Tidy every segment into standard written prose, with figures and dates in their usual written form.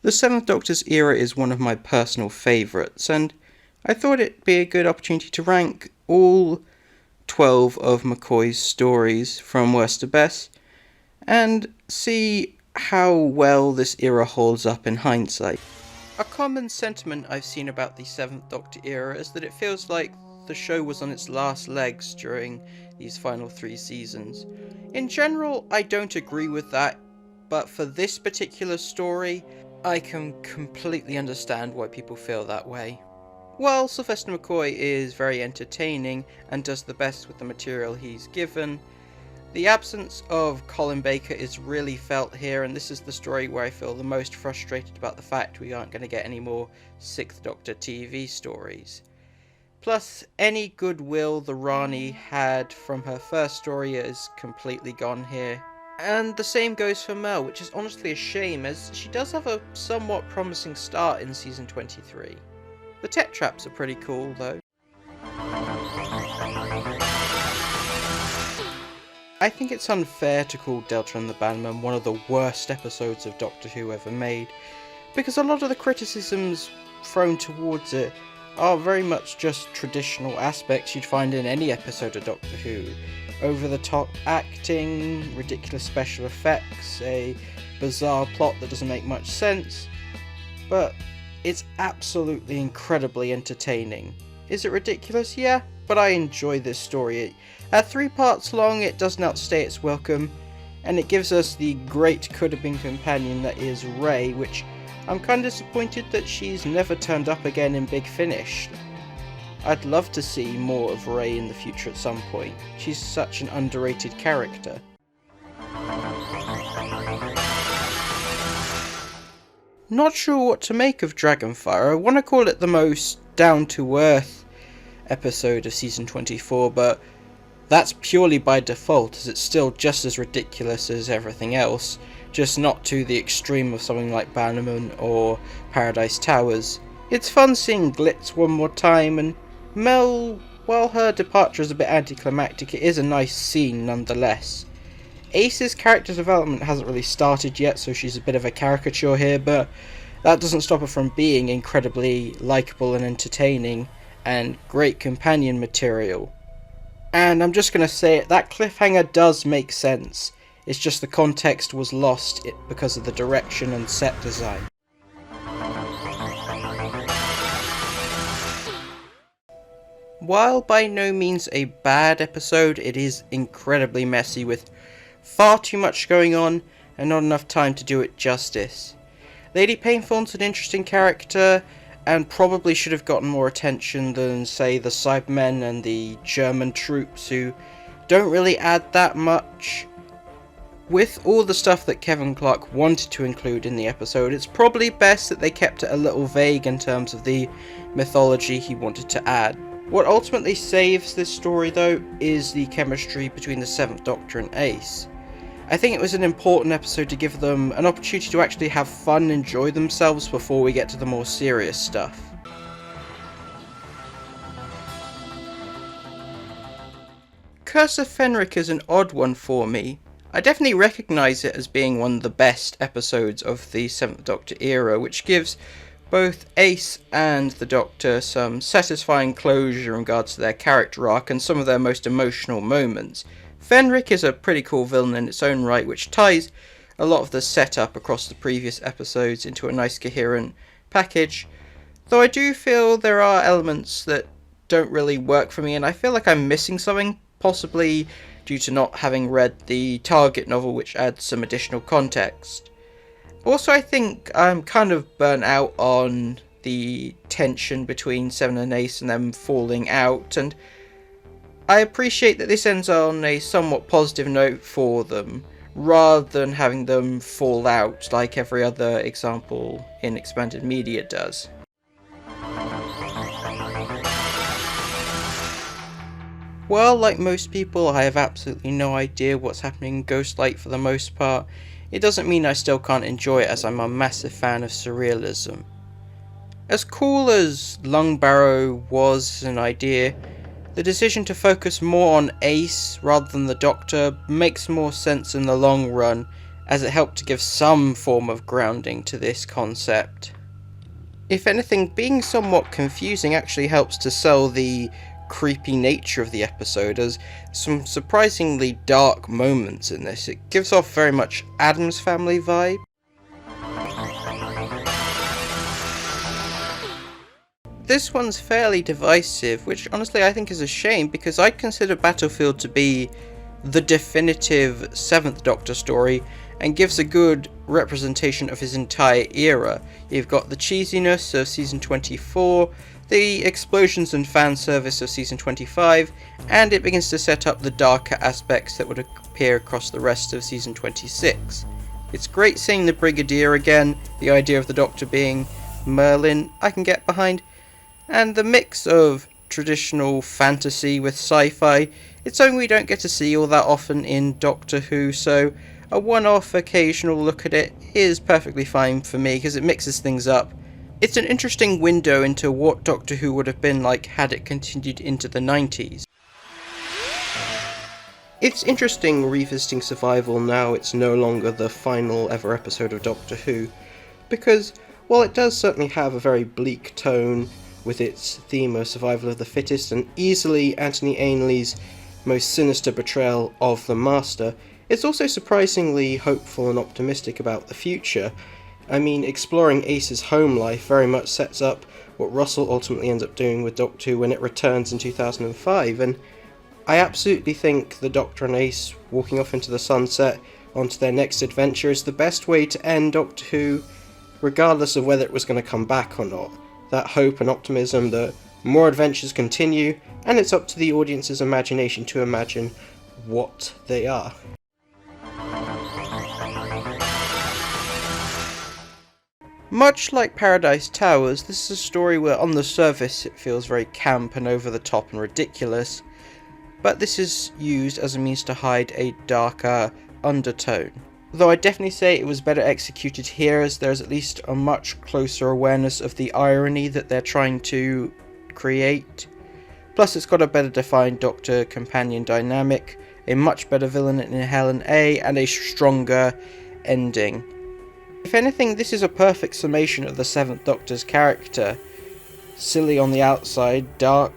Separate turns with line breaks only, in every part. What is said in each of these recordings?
The Seventh Doctor's era is one of my personal favourites, and I thought it'd be a good opportunity to rank all 12 of McCoy's stories from worst to best, and see how well this era holds up in hindsight. A common sentiment I've seen about the Seventh Doctor era is that it feels like the show was on its last legs during these final 3 seasons. In general, I don't agree with that, but for this particular story, I can completely understand why people feel that way. While Sylvester McCoy is very entertaining and does the best with the material he's given, the absence of Colin Baker is really felt here, and this is the story where I feel the most frustrated about the fact we aren't going to get any more Sixth Doctor TV stories. Plus, any goodwill the Rani had from her first story is completely gone here. And the same goes for Mel, which is honestly a shame, as she does have a somewhat promising start in season 23. The tech traps are pretty cool, though. I think it's unfair to call Delta and the Bannermen one of the worst episodes of Doctor Who ever made, because a lot of the criticisms thrown towards it are very much just traditional aspects you'd find in any episode of Doctor Who. Over-the-top acting, ridiculous special effects, a bizarre plot that doesn't make much sense, but it's absolutely incredibly entertaining. Is it ridiculous? Yeah, but I enjoy this story. At 3 parts long, it doesn't outstay its welcome, and it gives us the great could-have-been companion that is Ray, which I'm kind of disappointed that she's never turned up again in Big Finish. I'd love to see more of Ray in the future at some point. She's such an underrated character. Not sure what to make of Dragonfire. I want to call it the most down-to-earth episode of season 24, but that's purely by default, as it's still just as ridiculous as everything else, just not to the extreme of something like Bannerman or Paradise Towers. It's fun seeing Glitz one more time, and Mel, while her departure is a bit anticlimactic, it is a nice scene nonetheless. Ace's character development hasn't really started yet, so she's a bit of a caricature here, but that doesn't stop her from being incredibly likeable and entertaining, and great companion material. And I'm just going to say it, that cliffhanger does make sense. It's just the context was lost because of the direction and set design. While by no means a bad episode, it is incredibly messy with far too much going on and not enough time to do it justice. Lady Painful's an interesting character, and probably should have gotten more attention than, say, the Cybermen and the German troops, who don't really add that much. With all the stuff that Kevin Clarke wanted to include in the episode, it's probably best that they kept it a little vague in terms of the mythology he wanted to add. What ultimately saves this story, though, is the chemistry between the Seventh Doctor and Ace. I think it was an important episode to give them an opportunity to actually have fun and enjoy themselves before we get to the more serious stuff. Curse of Fenric is an odd one for me. I definitely recognise it as being one of the best episodes of the Seventh Doctor era, which gives both Ace and the Doctor some satisfying closure in regards to their character arc and some of their most emotional moments. Fenric is a pretty cool villain in its own right, which ties a lot of the setup across the previous episodes into a nice coherent package, though I do feel there are elements that don't really work for me, and I feel like I'm missing something, possibly due to not having read the Target novel, which adds some additional context. Also, I think I'm kind of burnt out on the tension between Seven and Ace and them falling out, and I appreciate that this ends on a somewhat positive note for them, rather than having them fall out like every other example in expanded media does. Well, like most people, I have absolutely no idea what's happening in Ghostlight for the most part. It doesn't mean I still can't enjoy it, as I'm a massive fan of surrealism. As cool as Lungbarrow was an idea, the decision to focus more on Ace rather than the Doctor makes more sense in the long run, as it helped to give some form of grounding to this concept. If anything, being somewhat confusing actually helps to sell the creepy nature of the episode, as some surprisingly dark moments in this. It gives off very much Addams Family vibe. This one's fairly divisive, which honestly I think is a shame, because I consider Battlefield to be the definitive 7th Doctor story and gives a good representation of his entire era. You've got the cheesiness of season 24, the explosions and fan service of season 25, and it begins to set up the darker aspects that would appear across the rest of season 26. It's great seeing the Brigadier again, the idea of the Doctor being Merlin I can get behind, and the mix of traditional fantasy with sci-fi. It's something we don't get to see all that often in Doctor Who, so a one-off occasional look at it is perfectly fine for me because it mixes things up. It's an interesting window into what Doctor Who would have been like had it continued into the 90s. It's interesting revisiting Survival now it's no longer the final ever episode of Doctor Who, because while it does certainly have a very bleak tone with its theme of survival of the fittest and easily Anthony Ainley's most sinister portrayal of the Master, it's also surprisingly hopeful and optimistic about the future. I mean, exploring Ace's home life very much sets up what Russell ultimately ends up doing with Doctor Who when it returns in 2005, and I absolutely think the Doctor and Ace walking off into the sunset onto their next adventure is the best way to end Doctor Who, regardless of whether it was going to come back or not. That hope and optimism that more adventures continue, and it's up to the audience's imagination to imagine what they are. Much like Paradise Towers, this is a story where on the surface it feels very camp and over the top and ridiculous, but this is used as a means to hide a darker undertone. Though I'd definitely say it was better executed here, as there's at least a much closer awareness of the irony that they're trying to create. Plus it's got a better defined Doctor-companion dynamic, a much better villain in Helen A, and a stronger ending. If anything, this is a perfect summation of the 7th Doctor's character. Silly on the outside, dark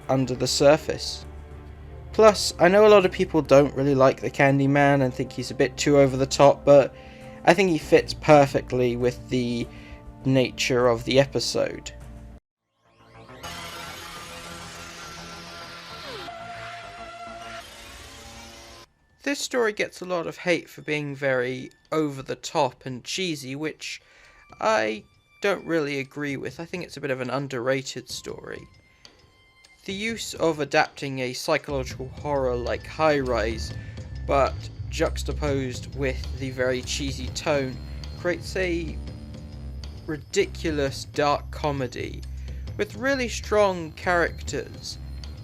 under the surface. Plus, I know a lot of people don't really like the Candyman and think he's a bit too over the top, but I think he fits perfectly with the nature of the episode. This story gets a lot of hate for being very over the top and cheesy, which I don't really agree with. I think it's a bit of an underrated story. The use of adapting a psychological horror like High Rise, but juxtaposed with the very cheesy tone, creates a ridiculous dark comedy with really strong characters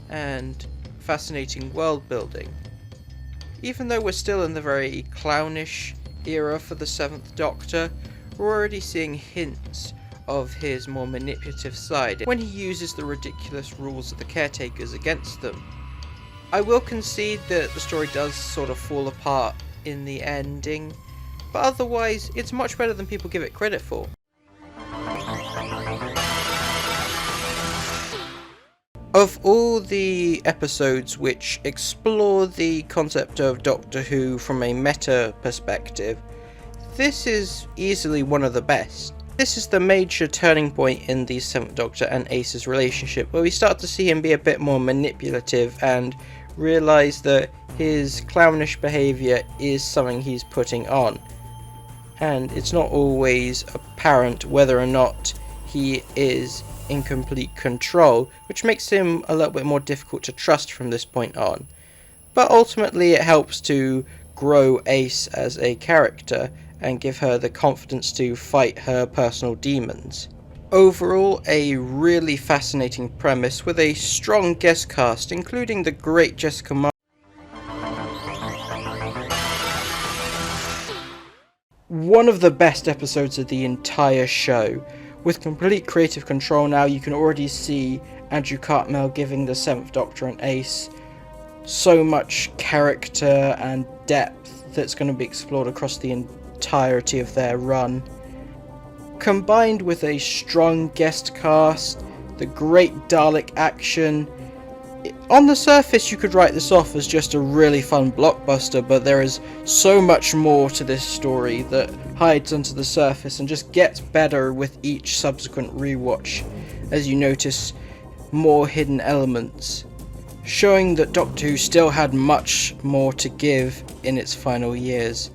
and fascinating world building. Even though we're still in the very clownish era for the 7th Doctor, we're already seeing hints of his more manipulative side when he uses the ridiculous rules of the caretakers against them. I will concede that the story does sort of fall apart in the ending, but otherwise it's much better than people give it credit for. Of all the episodes which explore the concept of Doctor Who from a meta perspective, this is easily one of the best. This is the major turning point in the 7th Doctor and Ace's relationship, where we start to see him be a bit more manipulative and realise that his clownish behaviour is something he's putting on. And it's not always apparent whether or not he is in complete control, which makes him a little bit more difficult to trust from this point on. But ultimately it helps to grow Ace as a character and give her the confidence to fight her personal demons. Overall, a really fascinating premise with a strong guest cast, including the great Jessica Martin. One of the best episodes of the entire show. With complete creative control now, you can already see Andrew Cartmel giving the 7th Doctor and Ace so much character and depth that's going to be explored across the entirety of their run. Combined with a strong guest cast, the great Dalek action, on the surface you could write this off as just a really fun blockbuster, but there is so much more to this story that hides under the surface and just gets better with each subsequent rewatch as you notice more hidden elements, showing that Doctor Who still had much more to give in its final years.